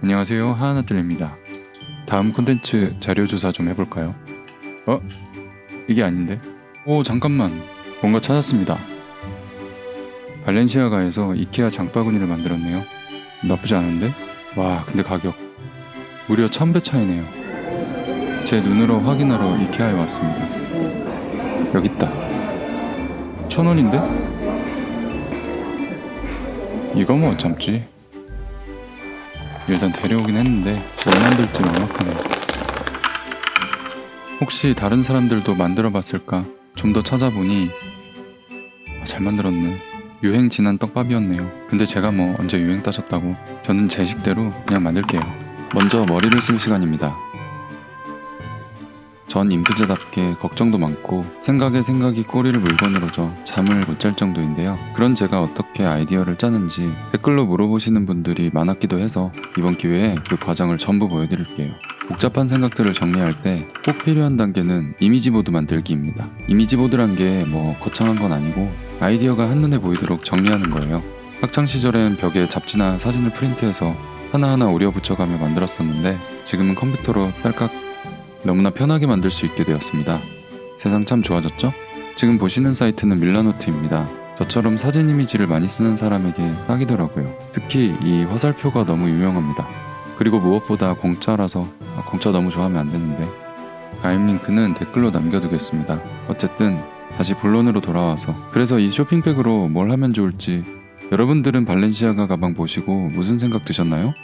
안녕하세요, 하하나들입니다. 다음 콘텐츠 자료조사 좀 해볼까요? 이게 아닌데? 오, 잠깐만. 뭔가 찾았습니다. 발렌시아가에서 이케아 장바구니를 만들었네요. 나쁘지 않은데? 와, 근데 가격 무려 1000배 차이네요. 제 눈으로 확인하러 이케아에 왔습니다. 여기 있다. 1000원인데? 이거 뭐 참지. 일단 데려오긴 했는데 뭘 만들지 막막하네요. 혹시 다른 사람들도 만들어 봤을까 좀 더 찾아보니 잘 만들었네. 유행 지난 떡밥이었네요. 근데 제가 뭐 언제 유행 따졌다고. 저는 제 식대로 그냥 만들게요. 먼저 머리를 쓸 시간입니다. 전 인프제답게 걱정도 많고 생각이 꼬리를 물건으로져 잠을 못 잘 정도인데요. 그런 제가 어떻게 아이디어를 짜는지 댓글로 물어보시는 분들이 많았기도 해서 이번 기회에 그 과정을 전부 보여드릴게요. 복잡한 생각들을 정리할 때 꼭 필요한 단계는 이미지보드 만들기입니다. 이미지보드란 게 뭐 거창한 건 아니고 아이디어가 한눈에 보이도록 정리하는 거예요. 학창시절엔 벽에 잡지나 사진을 프린트해서 하나하나 오려 붙여가며 만들었었는데 지금은 컴퓨터로 딸깍 너무나 편하게 만들 수 있게 되었습니다. 세상 참 좋아졌죠? 지금 보시는 사이트는 밀라노트입니다. 저처럼 사진 이미지를 많이 쓰는 사람에게 딱이더라고요. 특히 이 화살표가 너무 유명합니다. 그리고 무엇보다 공짜라서 공짜 너무 좋아하면 안 되는데 가입 링크는 댓글로 남겨두겠습니다. 어쨌든 다시 본론으로 돌아와서 그래서 이 쇼핑백으로 뭘 하면 좋을지 여러분들은 발렌시아가 가방 보시고 무슨 생각 드셨나요?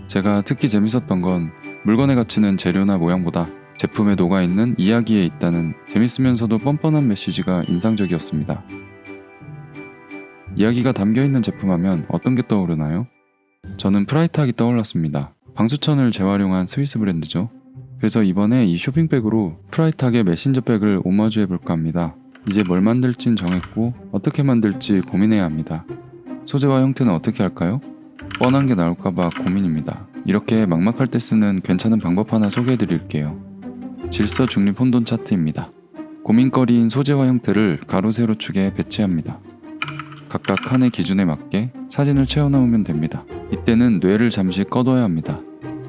제가 특히 재밌었던 건 물건의 가치는 재료나 모양보다 제품에 녹아있는 이야기에 있다는 재밌으면서도 뻔뻔한 메시지가 인상적이었습니다. 이야기가 담겨있는 제품 하면 어떤 게 떠오르나요? 저는 프라이탁이 떠올랐습니다. 방수천을 재활용한 스위스 브랜드죠. 그래서 이번에 이 쇼핑백으로 프라이탁의 메신저백을 오마주해볼까 합니다. 이제 뭘 만들진 정했고 어떻게 만들지 고민해야 합니다. 소재와 형태는 어떻게 할까요? 뻔한 게 나올까봐 고민입니다. 이렇게 막막할 때 쓰는 괜찮은 방법 하나 소개해드릴게요. 질서 중립 혼돈 차트입니다. 고민거리인 소재와 형태를 가로 세로 축에 배치합니다. 각각 칸의 기준에 맞게 사진을 채워넣으면 됩니다. 이때는 뇌를 잠시 꺼둬야 합니다.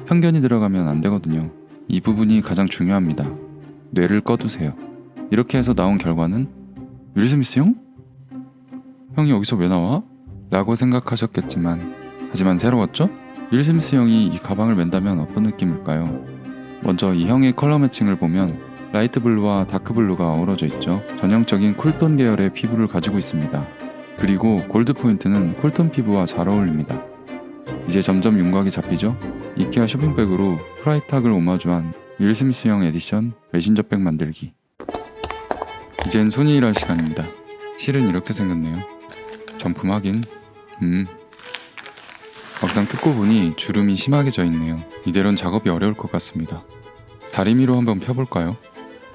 편견이 들어가면 안 되거든요. 이 부분이 가장 중요합니다. 뇌를 꺼두세요. 이렇게 해서 나온 결과는 윌 스미스 형? 형이 여기서 왜 나와? 라고 생각하셨겠지만 하지만 새로웠죠? 윌 스미스 형이 이 가방을 맨다면 어떤 느낌일까요? 먼저 이 형의 컬러 매칭을 보면 라이트 블루와 다크 블루가 어우러져 있죠. 전형적인 쿨톤 계열의 피부를 가지고 있습니다. 그리고 골드 포인트는 쿨톤 피부와 잘 어울립니다. 이제 점점 윤곽이 잡히죠? 이케아 쇼핑백으로 프라이탁을 오마주한 윌 스미스 형 에디션 메신저백 만들기. 이젠 손이 일할 시간입니다. 실은 이렇게 생겼네요. 정품 확인. 막상 뜯고 보니 주름이 심하게 져있네요. 이대로는 작업이 어려울 것 같습니다. 다리미로 한번 펴볼까요?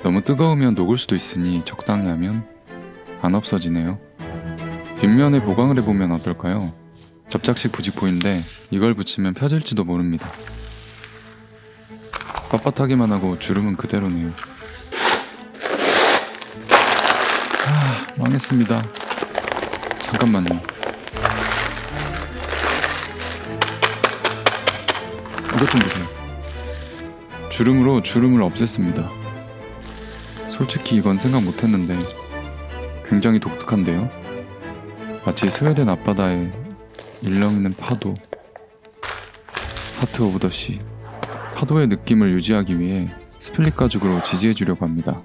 너무 뜨거우면 녹을 수도 있으니 적당히 하면 안 없어지네요. 뒷면에 보강을 해보면 어떨까요? 접착식 부직포인데 이걸 붙이면 펴질지도 모릅니다. 빳빳하기만 하고 주름은 그대로네요. 망했습니다. 잠깐만요. 이것 좀 보세요. 주름으로 주름을 없앴습니다. 솔직히 이건 생각 못했는데 굉장히 독특한데요? 마치 스웨덴 앞바다에 일렁이는 파도, 하트 오브 더 시. 파도의 느낌을 유지하기 위해 스플릿 가죽으로 지지해주려고 합니다.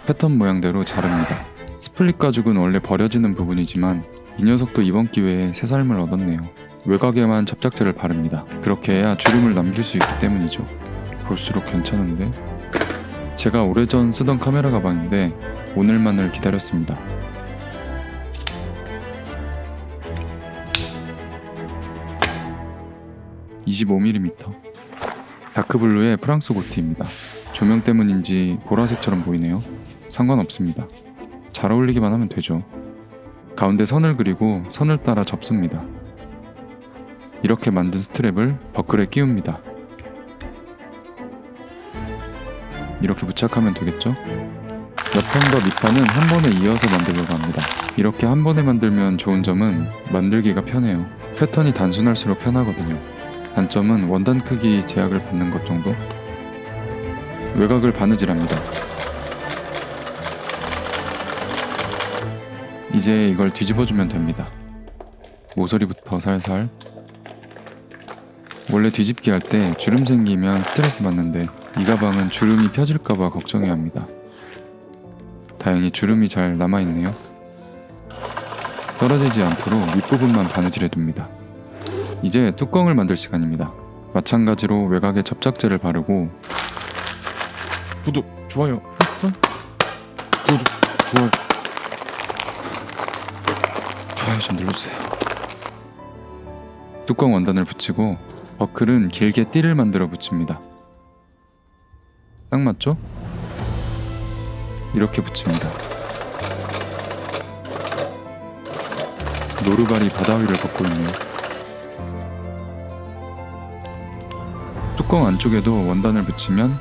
패턴 모양대로 자릅니다. 스플릿 가죽은 원래 버려지는 부분이지만 이 녀석도 이번 기회에 새 삶을 얻었네요. 외곽에만 접착제를 바릅니다. 그렇게 해야 주름을 남길 수 있기 때문이죠. 볼수록 괜찮은데? 제가 오래전 쓰던 카메라 가방인데 오늘만을 기다렸습니다. (25mm) 다크블루의 프랑스 고티입니다. 조명 때문인지 보라색처럼 보이네요. 상관없습니다. 잘 어울리기만 하면 되죠. 가운데 선을 그리고 선을 따라 접습니다. 이렇게 만든 스트랩을 버클에 끼웁니다. 이렇게 부착하면 되겠죠? 옆판과 밑판은 한 번에 이어서 만들려고 합니다. 이렇게 한 번에 만들면 좋은 점은 만들기가 편해요. 패턴이 단순할수록 편하거든요. 단점은 원단 크기 제약을 받는 것 정도? 외곽을 바느질합니다. 이제 이걸 뒤집어주면 됩니다. 모서리부터 살살. 원래 뒤집기 할 때 주름 생기면 스트레스 받는데 이 가방은 주름이 펴질까봐 걱정해야 합니다. 다행히 주름이 잘 남아있네요. 떨어지지 않도록 윗부분만 바느질해둡니다. 이제 뚜껑을 만들 시간입니다. 마찬가지로 외곽에 접착제를 바르고 구독, 좋아요 했어? 구독, 좋아요 좀 눌러주세요. 뚜껑 원단을 붙이고 버클은 길게 띠를 만들어 붙입니다. 딱 맞죠? 이렇게 붙입니다. 노루발이 바다 위를 걷고 있네요. 뚜껑 안쪽에도 원단을 붙이면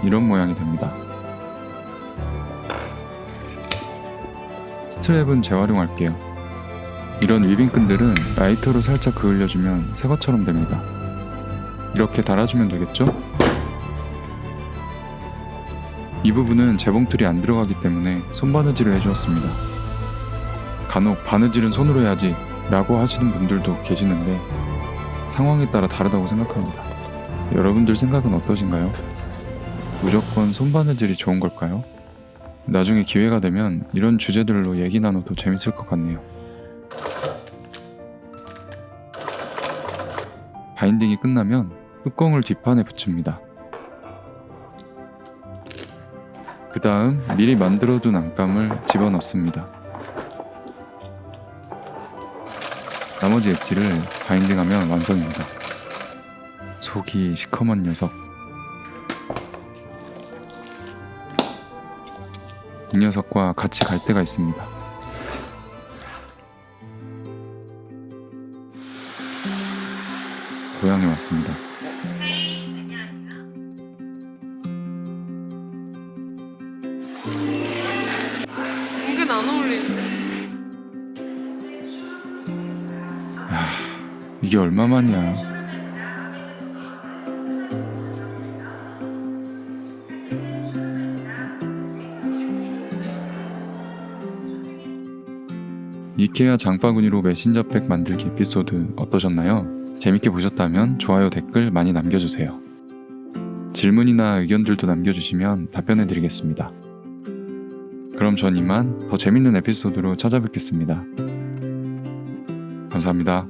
이런 모양이 됩니다. 스트랩은 재활용할게요. 이런 위빙끈들은 라이터로 살짝 그을려주면 새것처럼 됩니다. 이렇게 달아주면 되겠죠? 이 부분은 재봉틀이 안 들어가기 때문에 손바느질을 해주었습니다. 간혹 바느질은 손으로 해야지 라고 하시는 분들도 계시는데 상황에 따라 다르다고 생각합니다. 여러분들 생각은 어떠신가요? 무조건 손바느질이 좋은 걸까요? 나중에 기회가 되면 이런 주제들로 얘기 나눠도 재밌을 것 같네요. 바인딩이 끝나면 뚜껑을 뒷판에 붙입니다. 그 다음 미리 만들어둔 안감을 집어넣습니다. 나머지 엣지를 바인딩하면 완성입니다. 속이 시커먼 녀석. 이 녀석과 같이 갈 때가 있습니다. 고향에 왔습니다. 은근 안 어울리는데. 이게 얼마만이야. 이케아 장바구니로 메신저백 만들기 에피소드 어떠셨나요? 재밌게 보셨다면 좋아요, 댓글 많이 남겨주세요. 질문이나 의견들도 남겨주시면 답변해드리겠습니다. 그럼 전 이만 더 재밌는 에피소드로 찾아뵙겠습니다. 감사합니다.